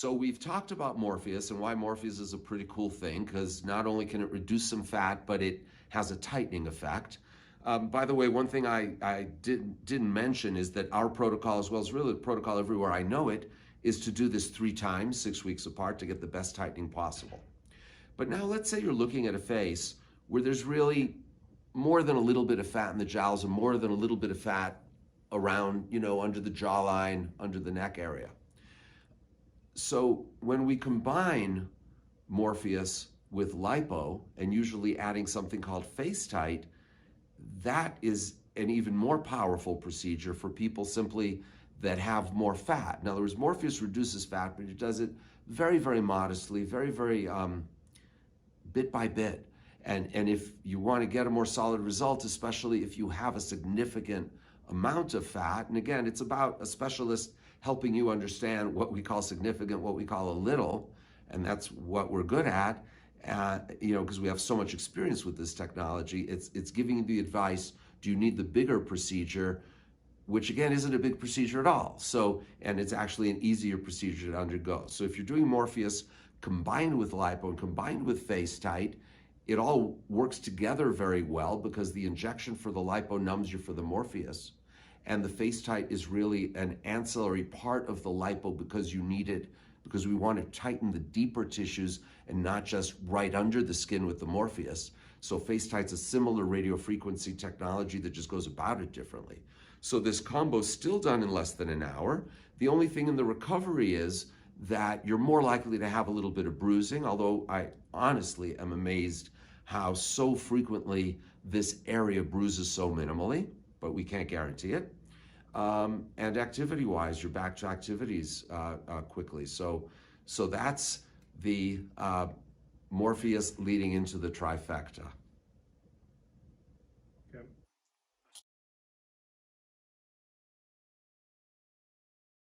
So we've talked about Morpheus and why Morpheus is a pretty cool thing because not only can it reduce some fat, but it has a tightening effect. By the way, one thing I didn't mention is that our protocol, as well as really the protocol everywhere I know it, is to do this 3 times, 6 weeks apart to get the best tightening possible. But now let's say you're looking at a face where there's really more than a little bit of fat in the jowls and more than a little bit of fat around, under the jawline, under the neck area. So when we combine Morpheus with lipo and usually adding something called face tight, that is an even more powerful procedure for people simply that have more fat. In other words, Morpheus reduces fat, but it does it very, very modestly, very, very bit by bit. And if you want to get a more solid result, especially if you have a significant amount of fat, and again, it's about a specialist helping you understand what we call significant, what we call a little, and that's what we're good at, because we have so much experience with this technology. It's giving you the advice, do you need the bigger procedure, which again isn't a big procedure at all. So, and it's actually an easier procedure to undergo. So if you're doing Morpheus combined with lipo and combined with face tight, it all works together very well because the injection for the lipo numbs you for the Morpheus. And the face tight is really an ancillary part of the lipo because you need it, because we want to tighten the deeper tissues and not just right under the skin with the Morpheus. So face tight's a similar radiofrequency technology that just goes about it differently. So this combo is still done in less than an hour. The only thing in the recovery is that you're more likely to have a little bit of bruising, although I honestly am amazed how so frequently this area bruises so minimally, but we can't guarantee it. And activity-wise, you're back to activities quickly. So that's the Morpheus leading into the trifecta.